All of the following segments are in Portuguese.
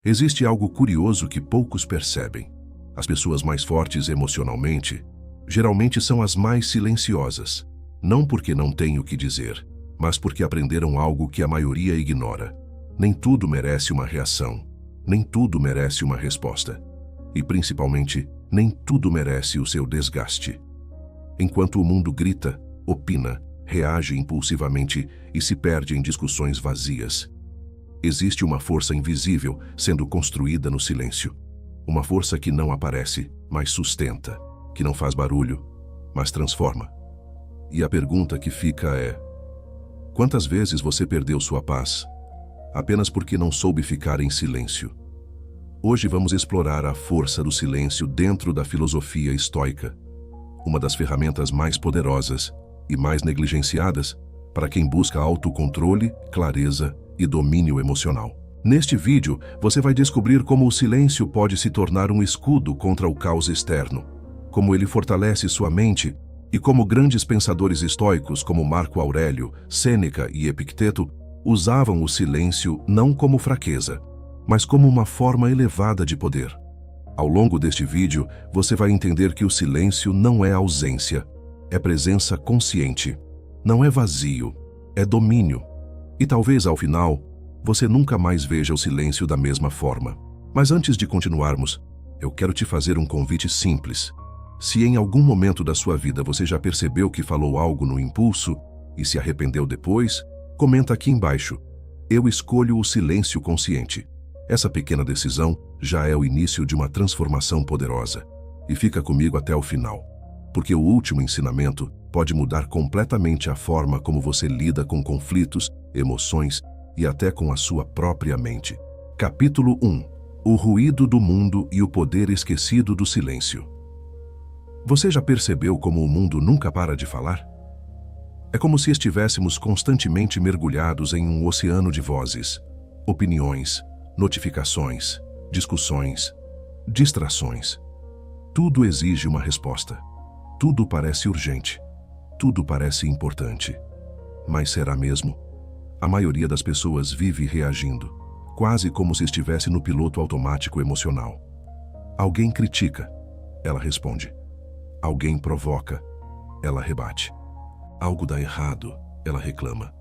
Existe algo curioso que poucos percebem. As pessoas mais fortes emocionalmente geralmente são as mais silenciosas, não porque não têm o que dizer, mas porque aprenderam algo que a maioria ignora. Nem tudo merece uma reação, nem tudo merece uma resposta. E, principalmente, nem tudo merece o seu desgaste. Enquanto o mundo grita, opina, reage impulsivamente e se perde em discussões vazias, existe uma força invisível sendo construída no silêncio. Uma força que não aparece, mas sustenta, que não faz barulho, mas transforma. E a pergunta que fica é: quantas vezes você perdeu sua paz apenas porque não soube ficar em silêncio? Hoje vamos explorar a força do silêncio dentro da filosofia estoica, uma das ferramentas mais poderosas e mais negligenciadas para quem busca autocontrole, clareza e domínio emocional. Neste vídeo, você vai descobrir como o silêncio pode se tornar um escudo contra o caos externo, como ele fortalece sua mente e como grandes pensadores estoicos como Marco Aurélio, Sêneca e Epicteto usavam o silêncio não como fraqueza, mas como uma forma elevada de poder. Ao longo deste vídeo, você vai entender que o silêncio não é ausência, é presença consciente. Não é vazio, é domínio. E talvez, ao final, você nunca mais veja o silêncio da mesma forma. Mas antes de continuarmos, eu quero te fazer um convite simples. Se em algum momento da sua vida você já percebeu que falou algo no impulso e se arrependeu depois, comenta aqui embaixo. Eu escolho o silêncio consciente. Essa pequena decisão já é o início de uma transformação poderosa. E fica comigo até o final, porque o último ensinamento pode mudar completamente a forma como você lida com conflitos, emoções e até com a sua própria mente. Capítulo 1. O ruído do mundo e o poder esquecido do silêncio. Você já percebeu como o mundo nunca para de falar? É como se estivéssemos constantemente mergulhados em um oceano de vozes, opiniões, notificações, discussões, distrações. Tudo exige uma resposta. Tudo parece urgente. Tudo parece importante. Mas será mesmo? A maioria das pessoas vive reagindo, quase como se estivesse no piloto automático emocional. Alguém critica, ela responde. Alguém provoca, ela rebate. Algo dá errado, ela reclama.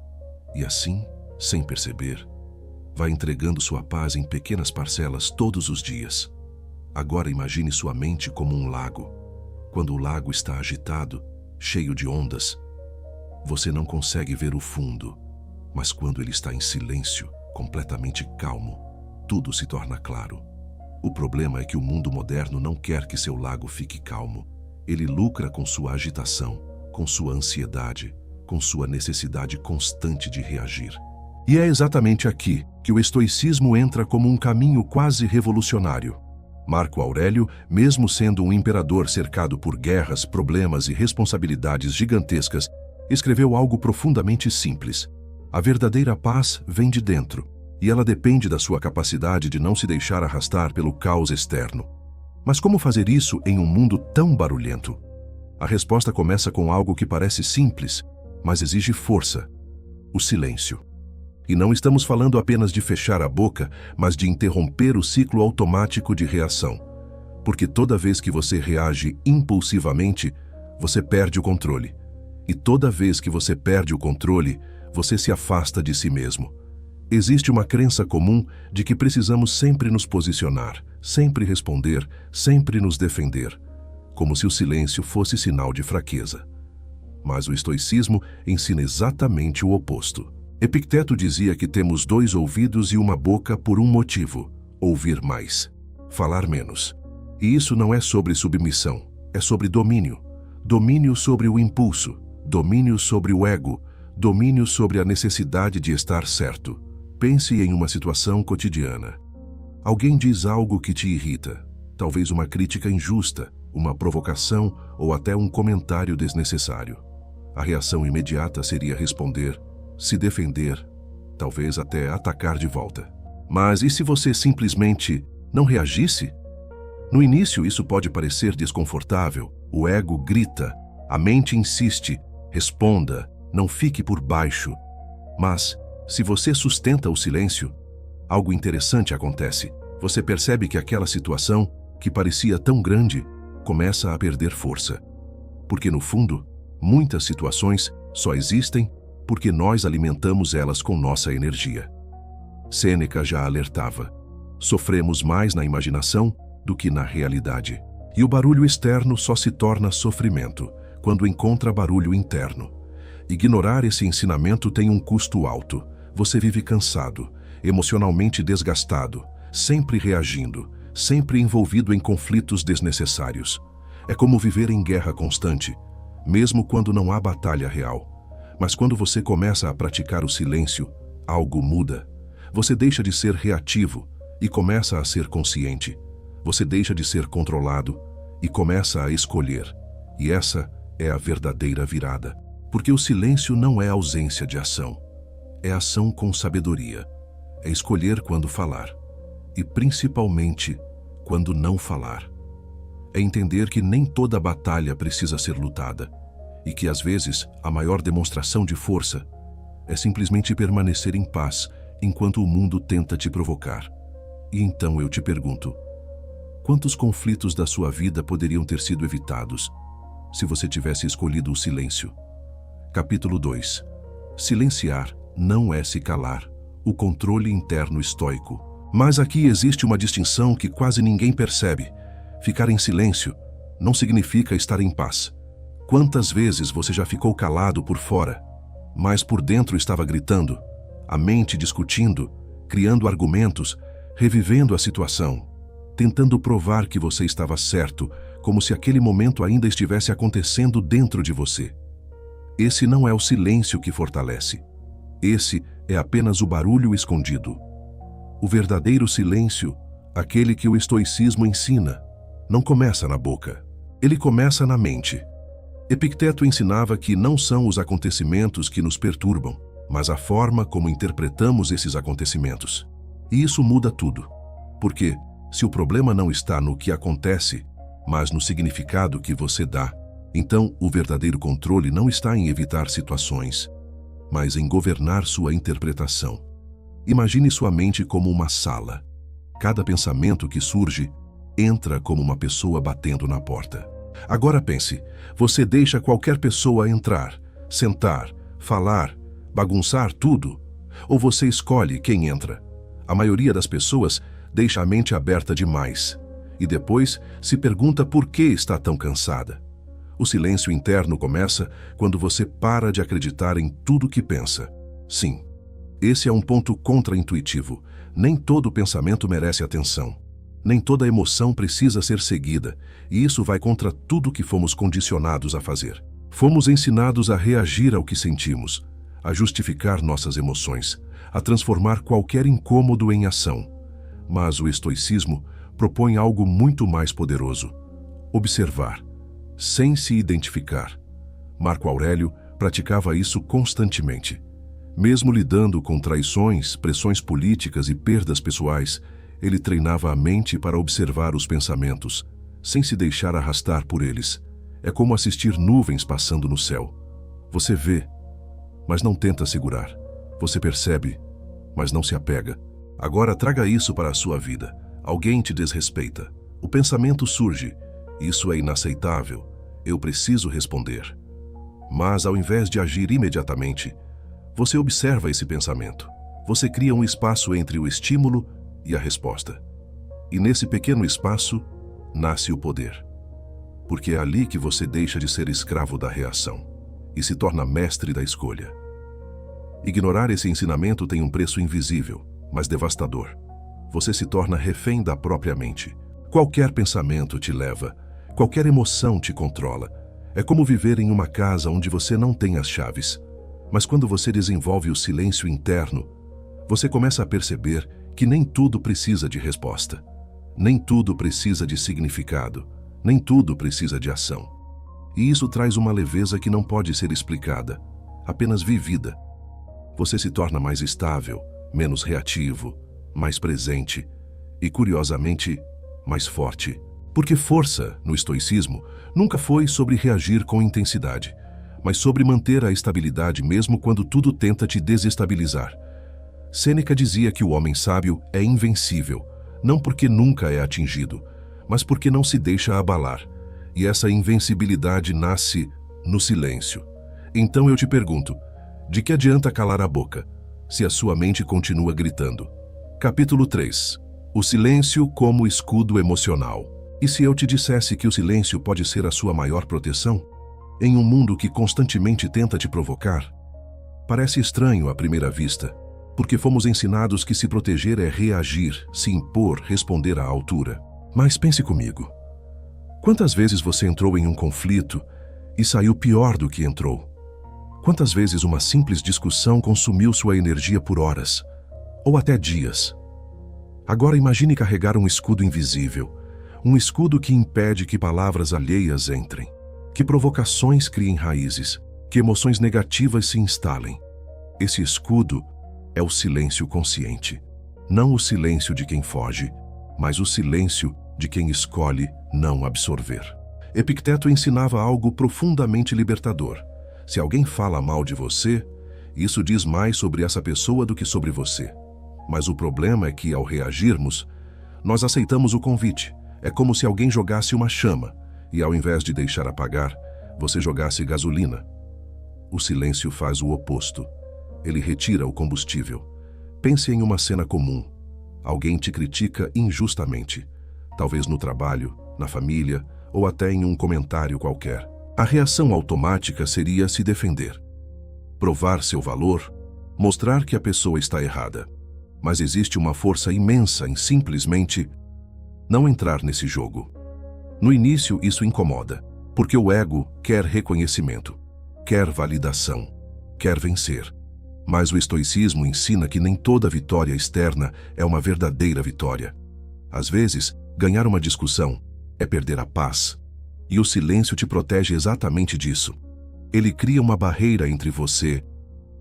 E assim, sem perceber, vai entregando sua paz em pequenas parcelas todos os dias. Agora imagine sua mente como um lago. Quando o lago está agitado, cheio de ondas, você não consegue ver o fundo, mas quando ele está em silêncio, completamente calmo, tudo se torna claro. O problema é que o mundo moderno não quer que seu lago fique calmo. Ele lucra com sua agitação, com sua ansiedade, com sua necessidade constante de reagir. E é exatamente aqui que o estoicismo entra como um caminho quase revolucionário. Marco Aurélio, mesmo sendo um imperador cercado por guerras, problemas e responsabilidades gigantescas, escreveu algo profundamente simples. A verdadeira paz vem de dentro, e ela depende da sua capacidade de não se deixar arrastar pelo caos externo. Mas como fazer isso em um mundo tão barulhento? A resposta começa com algo que parece simples, mas exige força: o silêncio. E não estamos falando apenas de fechar a boca, mas de interromper o ciclo automático de reação. Porque toda vez que você reage impulsivamente, você perde o controle. E toda vez que você perde o controle, você se afasta de si mesmo. Existe uma crença comum de que precisamos sempre nos posicionar, sempre responder, sempre nos defender, como se o silêncio fosse sinal de fraqueza. Mas o estoicismo ensina exatamente o oposto. Epicteto dizia que temos 2 ouvidos e uma boca por um motivo: ouvir mais, falar menos. E isso não é sobre submissão, é sobre domínio. Domínio sobre o impulso, domínio sobre o ego, domínio sobre a necessidade de estar certo. Pense em uma situação cotidiana. Alguém diz algo que te irrita, talvez uma crítica injusta, uma provocação ou até um comentário desnecessário. A reação imediata seria responder, se defender, talvez até atacar de volta. Mas e se você simplesmente não reagisse? No início isso pode parecer desconfortável, o ego grita, a mente insiste, responda, não fique por baixo. Mas, se você sustenta o silêncio, algo interessante acontece. Você percebe que aquela situação, que parecia tão grande, começa a perder força. Porque, no fundo, muitas situações só existem porque nós alimentamos elas com nossa energia. Sêneca já alertava: sofremos mais na imaginação do que na realidade. E o barulho externo só se torna sofrimento quando encontra barulho interno. Ignorar esse ensinamento tem um custo alto. Você vive cansado, emocionalmente desgastado, sempre reagindo, sempre envolvido em conflitos desnecessários. É como viver em guerra constante, mesmo quando não há batalha real. Mas quando você começa a praticar o silêncio, algo muda. Você deixa de ser reativo e começa a ser consciente. Você deixa de ser controlado e começa a escolher. E essa é a verdadeira virada. Porque o silêncio não é ausência de ação. É ação com sabedoria. É escolher quando falar. E principalmente, quando não falar. É entender que nem toda batalha precisa ser lutada. E que, às vezes, a maior demonstração de força é simplesmente permanecer em paz enquanto o mundo tenta te provocar. E então eu te pergunto: quantos conflitos da sua vida poderiam ter sido evitados se você tivesse escolhido o silêncio? Capítulo 2. Silenciar não é se calar, o controle interno estoico. Mas aqui existe uma distinção que quase ninguém percebe. Ficar em silêncio não significa estar em paz. Quantas vezes você já ficou calado por fora, mas por dentro estava gritando, a mente discutindo, criando argumentos, revivendo a situação, tentando provar que você estava certo, como se aquele momento ainda estivesse acontecendo dentro de você? Esse não é o silêncio que fortalece. Esse é apenas o barulho escondido. O verdadeiro silêncio, aquele que o estoicismo ensina, não começa na boca. Ele começa na mente. Epicteto ensinava que não são os acontecimentos que nos perturbam, mas a forma como interpretamos esses acontecimentos. E isso muda tudo. Porque, se o problema não está no que acontece, mas no significado que você dá, então o verdadeiro controle não está em evitar situações, mas em governar sua interpretação. Imagine sua mente como uma sala. Cada pensamento que surge entra como uma pessoa batendo na porta. Agora pense, você deixa qualquer pessoa entrar, sentar, falar, bagunçar tudo? Ou você escolhe quem entra? A maioria das pessoas deixa a mente aberta demais e depois se pergunta por que está tão cansada. O silêncio interno começa quando você para de acreditar em tudo que pensa. Sim, esse é um ponto contraintuitivo. Nem todo pensamento merece atenção. Nem toda emoção precisa ser seguida, e isso vai contra tudo que fomos condicionados a fazer. Fomos ensinados a reagir ao que sentimos, a justificar nossas emoções, a transformar qualquer incômodo em ação. Mas o estoicismo propõe algo muito mais poderoso: observar, sem se identificar. Marco Aurélio praticava isso constantemente. Mesmo lidando com traições, pressões políticas e perdas pessoais, ele treinava a mente para observar os pensamentos, sem se deixar arrastar por eles. É como assistir nuvens passando no céu. Você vê, mas não tenta segurar. Você percebe, mas não se apega. Agora traga isso para a sua vida. Alguém te desrespeita. O pensamento surge: isso é inaceitável. Eu preciso responder. Mas ao invés de agir imediatamente, você observa esse pensamento. Você cria um espaço entre o estímulo e a resposta. E nesse pequeno espaço, nasce o poder. Porque é ali que você deixa de ser escravo da reação e se torna mestre da escolha. Ignorar esse ensinamento tem um preço invisível, mas devastador. Você se torna refém da própria mente. Qualquer pensamento te leva, qualquer emoção te controla. É como viver em uma casa onde você não tem as chaves. Mas quando você desenvolve o silêncio interno, você começa a perceber que nem tudo precisa de resposta. Nem tudo precisa de significado. Nem tudo precisa de ação. E isso traz uma leveza que não pode ser explicada, apenas vivida. Você se torna mais estável, menos reativo, mais presente e, curiosamente, mais forte. Porque força, no estoicismo, nunca foi sobre reagir com intensidade, mas sobre manter a estabilidade mesmo quando tudo tenta te desestabilizar. Sêneca dizia que o homem sábio é invencível, não porque nunca é atingido, mas porque não se deixa abalar. E essa invencibilidade nasce no silêncio. Então eu te pergunto, de que adianta calar a boca, se a sua mente continua gritando? Capítulo 3. O silêncio como escudo emocional. E se eu te dissesse que o silêncio pode ser a sua maior proteção? Em um mundo que constantemente tenta te provocar? Parece estranho à primeira vista, porque fomos ensinados que se proteger é reagir, se impor, responder à altura. Mas pense comigo. Quantas vezes você entrou em um conflito e saiu pior do que entrou? Quantas vezes uma simples discussão consumiu sua energia por horas, ou até dias? Agora imagine carregar um escudo invisível, um escudo que impede que palavras alheias entrem, que provocações criem raízes, que emoções negativas se instalem. Esse escudo é o silêncio consciente. Não o silêncio de quem foge, mas o silêncio de quem escolhe não absorver. Epicteto ensinava algo profundamente libertador. Se alguém fala mal de você, isso diz mais sobre essa pessoa do que sobre você. Mas o problema é que, ao reagirmos, nós aceitamos o convite. É como se alguém jogasse uma chama e, ao invés de deixar apagar, você jogasse gasolina. O silêncio faz o oposto. Ele retira o combustível. Pense em uma cena comum. Alguém te critica injustamente, talvez no trabalho, na família ou até em um comentário qualquer. A reação automática seria se defender, provar seu valor, mostrar que a pessoa está errada. Mas existe uma força imensa em simplesmente não entrar nesse jogo. No início isso incomoda, porque o ego quer reconhecimento, quer validação, quer vencer. Mas o estoicismo ensina que nem toda vitória externa é uma verdadeira vitória. Às vezes, ganhar uma discussão é perder a paz. E o silêncio te protege exatamente disso. Ele cria uma barreira entre você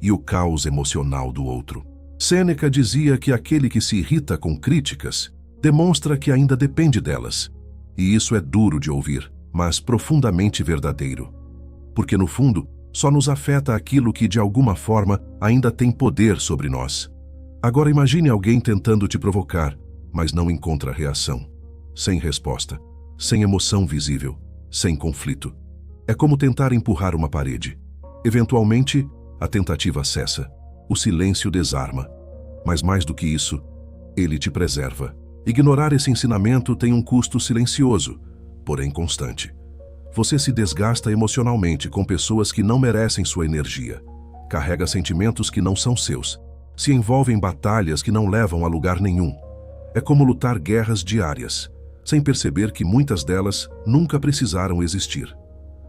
e o caos emocional do outro. Sêneca dizia que aquele que se irrita com críticas demonstra que ainda depende delas. E isso é duro de ouvir, mas profundamente verdadeiro. Porque no fundo, só nos afeta aquilo que de alguma forma ainda tem poder sobre nós. Agora imagine alguém tentando te provocar, mas não encontra reação. Sem resposta, sem emoção visível, sem conflito. É como tentar empurrar uma parede. Eventualmente, a tentativa cessa. O silêncio desarma. Mas mais do que isso, ele te preserva. Ignorar esse ensinamento tem um custo silencioso, porém constante. Você se desgasta emocionalmente com pessoas que não merecem sua energia. Carrega sentimentos que não são seus. Se envolve em batalhas que não levam a lugar nenhum. É como lutar guerras diárias, sem perceber que muitas delas nunca precisaram existir.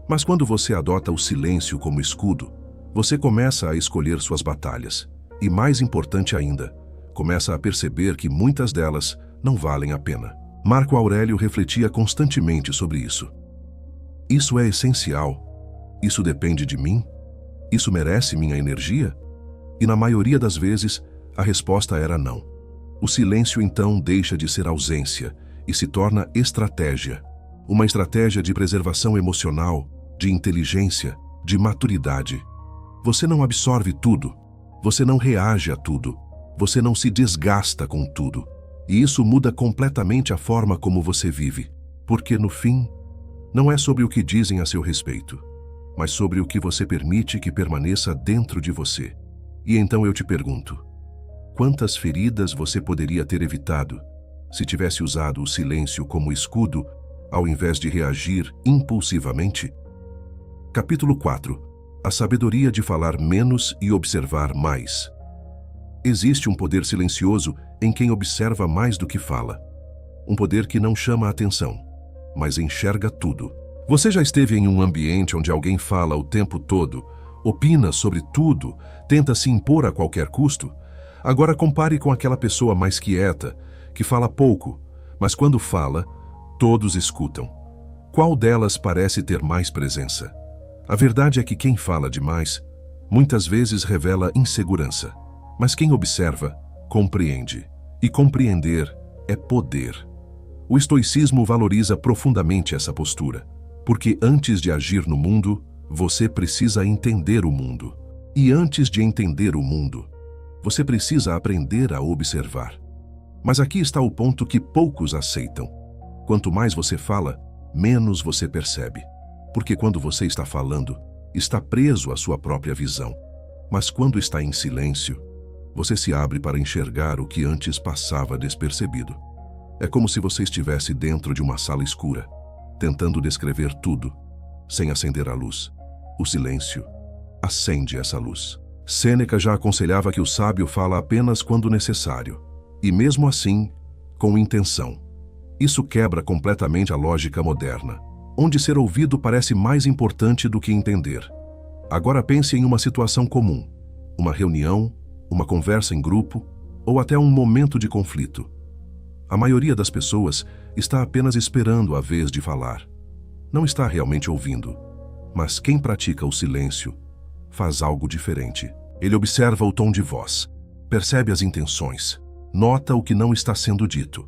Mas quando você adota o silêncio como escudo, você começa a escolher suas batalhas. E mais importante ainda, começa a perceber que muitas delas não valem a pena. Marco Aurélio refletia constantemente sobre isso. Isso é essencial? Isso depende de mim? Isso merece minha energia? E na maioria das vezes, a resposta era não. O silêncio então deixa de ser ausência e se torna estratégia. Uma estratégia de preservação emocional, de inteligência, de maturidade. Você não absorve tudo. Você não reage a tudo. Você não se desgasta com tudo. E isso muda completamente a forma como você vive. Porque, no fim, não é sobre o que dizem a seu respeito, mas sobre o que você permite que permaneça dentro de você. E então eu te pergunto, quantas feridas você poderia ter evitado se tivesse usado o silêncio como escudo, ao invés de reagir impulsivamente? Capítulo 4. A sabedoria de falar menos e observar mais. Existe um poder silencioso em quem observa mais do que fala. Um poder que não chama a atenção, mas enxerga tudo. Você já esteve em um ambiente onde alguém fala o tempo todo, opina sobre tudo, tenta se impor a qualquer custo? Agora compare com aquela pessoa mais quieta, que fala pouco, mas quando fala, todos escutam. Qual delas parece ter mais presença? A verdade é que quem fala demais, muitas vezes revela insegurança. Mas quem observa, compreende. E compreender é poder. O estoicismo valoriza profundamente essa postura, porque antes de agir no mundo, você precisa entender o mundo. E antes de entender o mundo, você precisa aprender a observar. Mas aqui está o ponto que poucos aceitam. Quanto mais você fala, menos você percebe. Porque quando você está falando, está preso à sua própria visão. Mas quando está em silêncio, você se abre para enxergar o que antes passava despercebido. É como se você estivesse dentro de uma sala escura, tentando descrever tudo, sem acender a luz. O silêncio acende essa luz. Sêneca já aconselhava que o sábio fala apenas quando necessário, e mesmo assim, com intenção. Isso quebra completamente a lógica moderna, onde ser ouvido parece mais importante do que entender. Agora pense em uma situação comum, uma reunião, uma conversa em grupo, ou até um momento de conflito. A maioria das pessoas está apenas esperando a vez de falar. Não está realmente ouvindo. Mas quem pratica o silêncio faz algo diferente. Ele observa o tom de voz, percebe as intenções, nota o que não está sendo dito.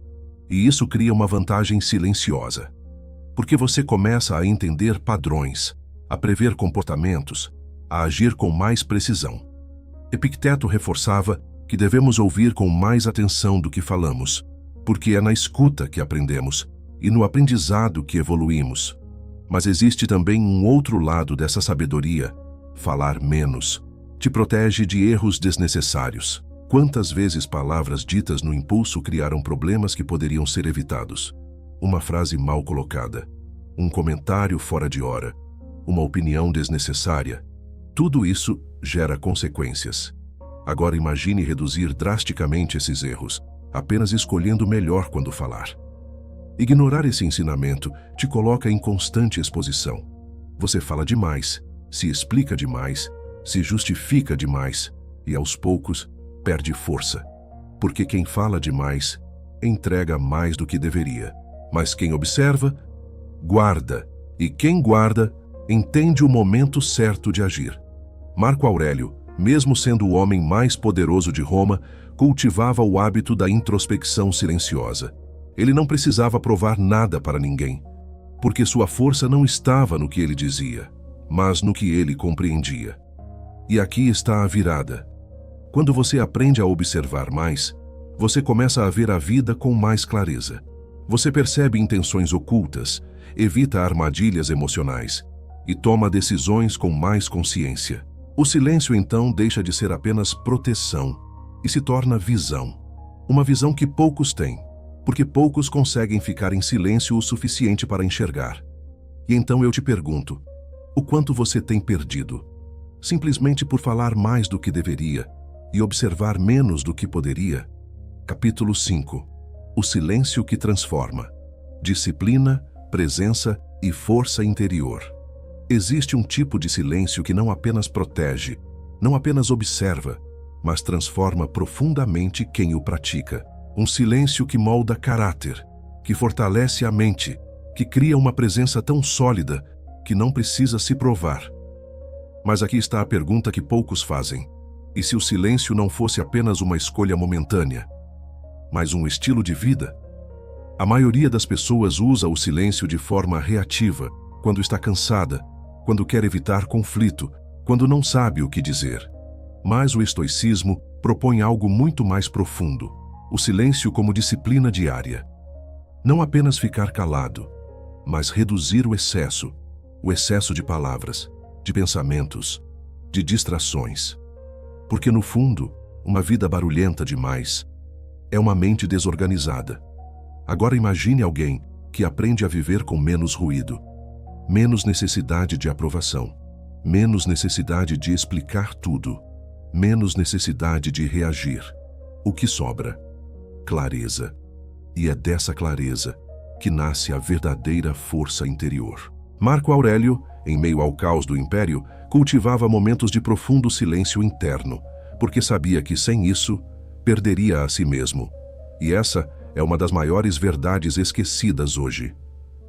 E isso cria uma vantagem silenciosa. Porque você começa a entender padrões, a prever comportamentos, a agir com mais precisão. Epicteto reforçava que devemos ouvir com mais atenção do que falamos, porque é na escuta que aprendemos e no aprendizado que evoluímos. Mas existe também um outro lado dessa sabedoria: falar menos. Te protege de erros desnecessários. Quantas vezes palavras ditas no impulso criaram problemas que poderiam ser evitados? Uma frase mal colocada, um comentário fora de hora, uma opinião desnecessária. Tudo isso gera consequências. Agora imagine reduzir drasticamente esses erros, apenas escolhendo melhor quando falar. Ignorar esse ensinamento te coloca em constante exposição. Você fala demais, se explica demais, se justifica demais e, aos poucos, perde força. Porque quem fala demais entrega mais do que deveria. Mas quem observa, guarda. E quem guarda, entende o momento certo de agir. Marco Aurélio, mesmo sendo o homem mais poderoso de Roma, cultivava o hábito da introspecção silenciosa. Ele não precisava provar nada para ninguém, porque sua força não estava no que ele dizia, mas no que ele compreendia. E aqui está a virada. Quando você aprende a observar mais, você começa a ver a vida com mais clareza. Você percebe intenções ocultas, evita armadilhas emocionais e toma decisões com mais consciência. O silêncio, então, deixa de ser apenas proteção e se torna visão. Uma visão que poucos têm, porque poucos conseguem ficar em silêncio o suficiente para enxergar. E então eu te pergunto, o quanto você tem perdido? Simplesmente por falar mais do que deveria e observar menos do que poderia? Capítulo 5. O silêncio que transforma. Disciplina, presença e força interior. Existe um tipo de silêncio que não apenas protege, não apenas observa, mas transforma profundamente quem o pratica. Um silêncio que molda caráter, que fortalece a mente, que cria uma presença tão sólida que não precisa se provar. Mas aqui está a pergunta que poucos fazem. E se o silêncio não fosse apenas uma escolha momentânea, mas um estilo de vida? A maioria das pessoas usa o silêncio de forma reativa, quando está cansada, quando quer evitar conflito, quando não sabe o que dizer. Mas o estoicismo propõe algo muito mais profundo: o silêncio como disciplina diária. Não apenas ficar calado, mas reduzir o excesso de palavras, de pensamentos, de distrações. Porque no fundo, uma vida barulhenta demais é uma mente desorganizada. Agora imagine alguém que aprende a viver com menos ruído, menos necessidade de aprovação, menos necessidade de explicar tudo, menos necessidade de reagir. O que sobra? Clareza. E é dessa clareza que nasce a verdadeira força interior. Marco Aurélio, em meio ao caos do império, cultivava momentos de profundo silêncio interno, porque sabia que sem isso, perderia a si mesmo. E essa é uma das maiores verdades esquecidas hoje.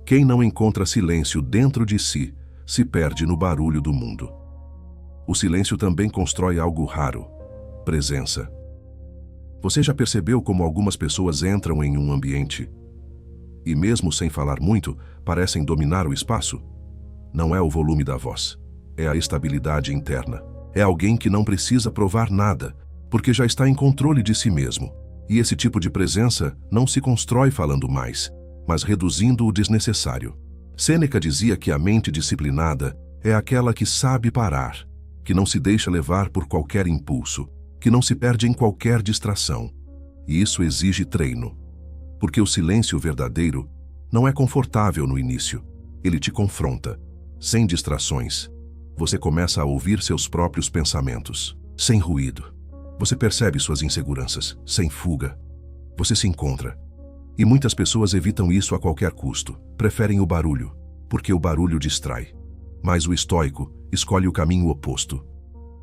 Quem não encontra silêncio dentro de si, se perde no barulho do mundo. O silêncio também constrói algo raro: presença. Você já percebeu como algumas pessoas entram em um ambiente e, mesmo sem falar muito, parecem dominar o espaço? Não é o volume da voz, é a estabilidade interna. É alguém que não precisa provar nada, porque já está em controle de si mesmo. E esse tipo de presença não se constrói falando mais, mas reduzindo o desnecessário. Sêneca dizia que a mente disciplinada é aquela que sabe parar, que não se deixa levar por qualquer impulso, que não se perde em qualquer distração. E isso exige treino. Porque o silêncio verdadeiro não é confortável no início. Ele te confronta. Sem distrações, você começa a ouvir seus próprios pensamentos, sem ruído. Você percebe suas inseguranças, sem fuga. Você se encontra. E muitas pessoas evitam isso a qualquer custo. Preferem o barulho, porque o barulho distrai. Mas o estoico escolhe o caminho oposto.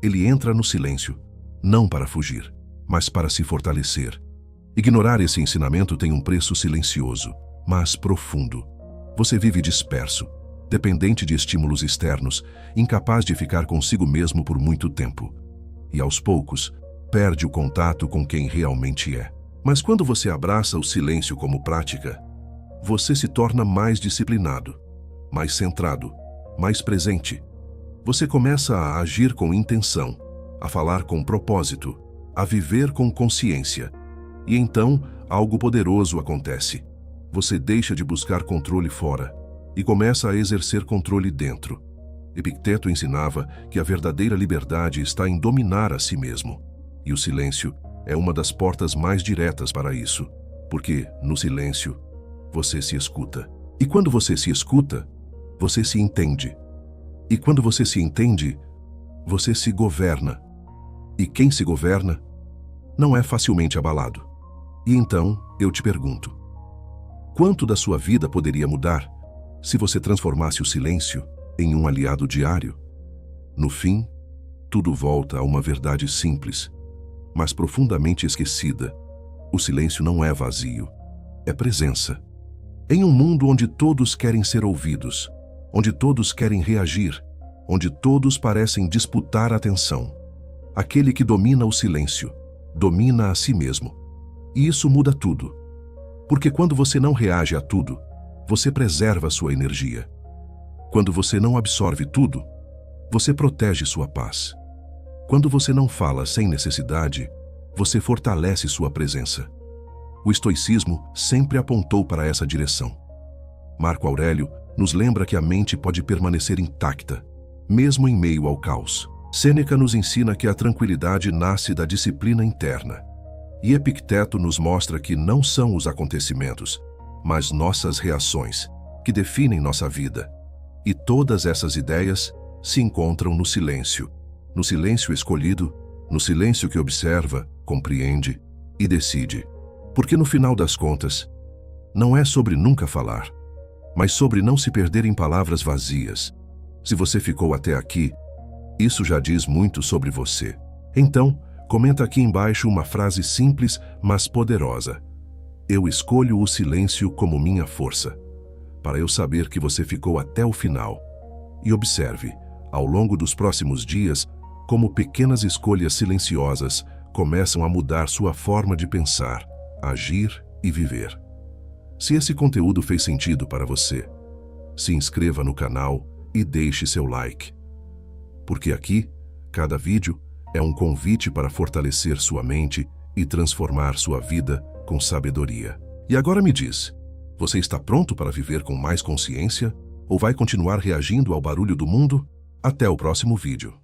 Ele entra no silêncio, não para fugir, mas para se fortalecer. Ignorar esse ensinamento tem um preço silencioso, mas profundo. Você vive disperso, dependente de estímulos externos, incapaz de ficar consigo mesmo por muito tempo. E aos poucos, perde o contato com quem realmente é. Mas quando você abraça o silêncio como prática, você se torna mais disciplinado, mais centrado, mais presente. Você começa a agir com intenção, a falar com propósito, a viver com consciência. E então, algo poderoso acontece. Você deixa de buscar controle fora e começa a exercer controle dentro. Epicteto ensinava que a verdadeira liberdade está em dominar a si mesmo. E o silêncio é uma das portas mais diretas para isso, porque, no silêncio, você se escuta. E quando você se escuta, você se entende. E quando você se entende, você se governa. E quem se governa não é facilmente abalado. E então, eu te pergunto, quanto da sua vida poderia mudar se você transformasse o silêncio em um aliado diário? No fim, tudo volta a uma verdade simples, mas profundamente esquecida. O silêncio não é vazio, é presença. Em um mundo onde todos querem ser ouvidos, onde todos querem reagir, onde todos parecem disputar atenção, aquele que domina o silêncio, domina a si mesmo. E isso muda tudo. Porque quando você não reage a tudo, você preserva sua energia. Quando você não absorve tudo, você protege sua paz. Quando você não fala sem necessidade, você fortalece sua presença. O estoicismo sempre apontou para essa direção. Marco Aurélio nos lembra que a mente pode permanecer intacta, mesmo em meio ao caos. Sêneca nos ensina que a tranquilidade nasce da disciplina interna. E Epicteto nos mostra que não são os acontecimentos, mas nossas reações, que definem nossa vida. E todas essas ideias se encontram no silêncio escolhido, no silêncio que observa, compreende e decide. Porque no final das contas, não é sobre nunca falar, mas sobre não se perder em palavras vazias. Se você ficou até aqui, isso já diz muito sobre você. Então, comenta aqui embaixo uma frase simples, mas poderosa. Eu escolho o silêncio como minha força, para eu saber que você ficou até o final. E observe, ao longo dos próximos dias, como pequenas escolhas silenciosas começam a mudar sua forma de pensar, agir e viver. Se esse conteúdo fez sentido para você, se inscreva no canal e deixe seu like. Porque aqui, cada vídeo é um convite para fortalecer sua mente e transformar sua vida com sabedoria. E agora me diz, você está pronto para viver com mais consciência ou vai continuar reagindo ao barulho do mundo? Até o próximo vídeo.